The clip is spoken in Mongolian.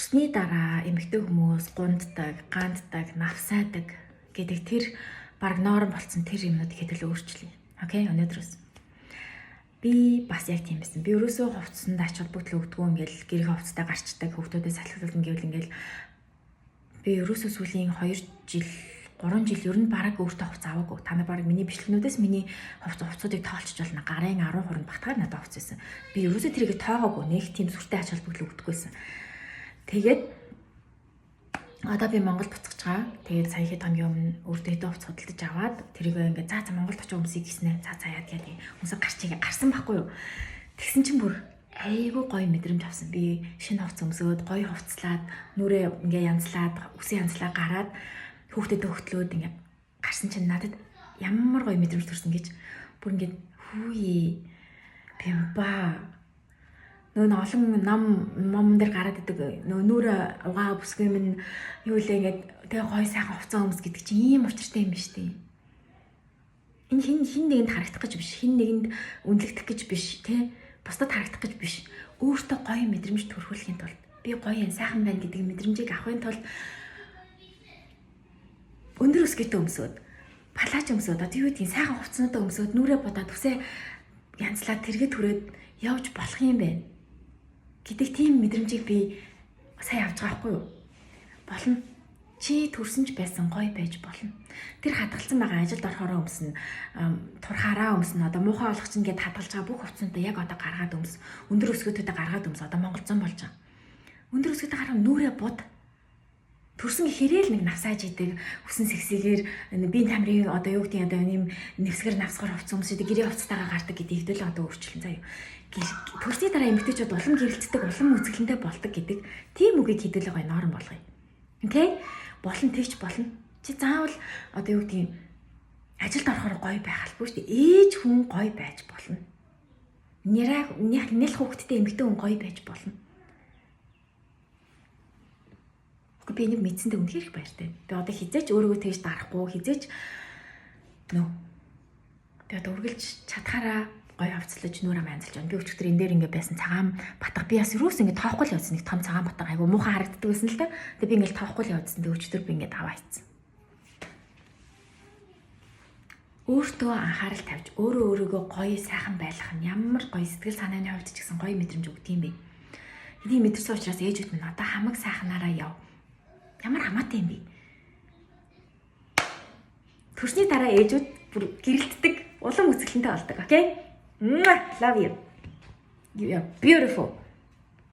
Төрсний дараа эмэгтэй хүмүүс гунддаг, ганддаг, навсаадаг гэдэг тэр баг норм болсон тэр юмнууд ихэд л өөрчлөе. Окей, өнөөдрөөс. Би бас яг тийм байсан. Би ерөөсөө хувцсанд ач холбогдол өгдөггүй ингээл гэрээ хувцтай гарчдаг, хүүхдүүдэд салхилуулна гэвэл ингээл би ерөөсөө сүүлийн 2 жил 3 жил ер нь бараг өөртөө хувц аваагүй. Та нар бараг миний бичлэгнүүдээс миний хувцсуудыг тоолчих болно. Гарын 10 хорнд батгаар надад хувц байсан. Би ерөөсөө тэрийг тоогоогүй. Нэг тийм сүртэй ач холбогдол өгдөггүйсэн. Тэгээд одоо би Монголд буцаж байгаа. Тэгээд сая хэд хоногийн өмнө өөртөө хэдэн хувц худалдаж аваад тэрийг ингээд за Монголд очиж өмсөе гэснээр за яад гэдэг. Хүмүүсээ гарсан байхгүй юу? Тэгсэн чинь бүр айгүй гоё мэдрэмж авсан. Би шинэ хувц өмсөөд гоё хувцлаад нүрээ ингээ янзлаад үсээ янзлаа гараад хүүхдэд өгтлөөд ингээ гарсан чинь надад ямар гоё мэдрэмж төрсөн гэж бүр ингээ хүүе пимба нөө олон ном дээр гараад идэг нөө нүрэ угаа бүсгүй минь юу лээ ингээ тэгээ гоё сайхан хувцас өмс гэдэг чинь ийм учиртай юм биш үү? Энэ хин нэгэнд харагдах гэж биш, хин нэгэнд үнэлэгдэх гэж биш, тэ? Бусдад харагдах гэж биш. Өөртөө гоё мэдрэмж төрүүлэхийн тулд би гоё юм, сайхан байна гэдэг мэдрэмжийг авахын тулд өндөр өсгийтэй өмсөд, палаж өмсөд, одоо юу гэдгийг сайхан хувцснуудаа өмсөд, нүрээ бодоод үсээ янзлаад тэргээд түрээд явж болох юм байна гэдэг тийм мэдрэмжийг би сайн авч байгаа байхгүй юу? Болно. Чи төрсөнч байсан гоё байж болно. Тэр хадгалсан байгаа ажилд орохороо өмснө, турхаараа өмснө, одоо муухай болох чинь гээд хадгалж байгаа бүх хувцсуудаа яг одоо гаргаад өмс. Өндөр өсгөөдөө гаргаад өмс. Одоо Монгол зам болж байгаа. Өндөр өсгөөдөө гараад нүрээ бод. Төрсөн гэхэрэл нэг навсааж идэг, хүсэн сэгсэгээр биеийн тамирын одоо юу гэдгийг одоо юм нэвсгэр навсгаар хувцас өмсөд гэрээ хувцастайгаа гардаг гэдэг хэвдэл одоо өөрчлөн заяа. Төрсний дараа эмэгтэйчүүд улам гэрэлтдэг, улам үзэсгэлэнтэй болдог гэдэг тийм үгийг хэдүүлээ гоё норм болгоё. Окей? Болон тэгч болно. Чи заавал одоо юу гэдгийг ажилд орохоор гоё байх албагүй шүү дээ. Ээж хүн гоё байж болно. Нэл хүүхэдтэй эмэгтэй хүн гоё байж болно. Би энийг мэдсэндээ үнэхээр их баяртай. Би одоо хизээч өөрийгөө тэгж дарахгүй, хизээч тэгээд үргэлж чадхаараа гоё хавцлаж нүрэ манзалж байна. Би өчигдөр энэ дээр ингээ байсан цагаан батга би бас юус ингээ тоохгүй л явуулсан. Нэг том цагаан батга айгу муухай харагддаг байсан л да. Тэгээд би ингээ тоохгүй л явуулсан. Тэгээд өчигдөр би ингээ аваа хийцэн. Өөртөө анхаарал тавьж өөрийгөө гоё сайхан байлгах нь ямар гоё сэтгэл санааны хувьд ч гэсэн гоё мэдрэмж өгдөг юм бэ. Энийг мэдэрсэн учраас ээжүүд минь одоо хамаг сайхнаараа яв. Ямар хамаатай юм бэ? Төрсний дараа ээжүүд бүр гэрэлтдэг, улам үзэсгэлэнтэй болдог. Окей? Love you. You are beautiful.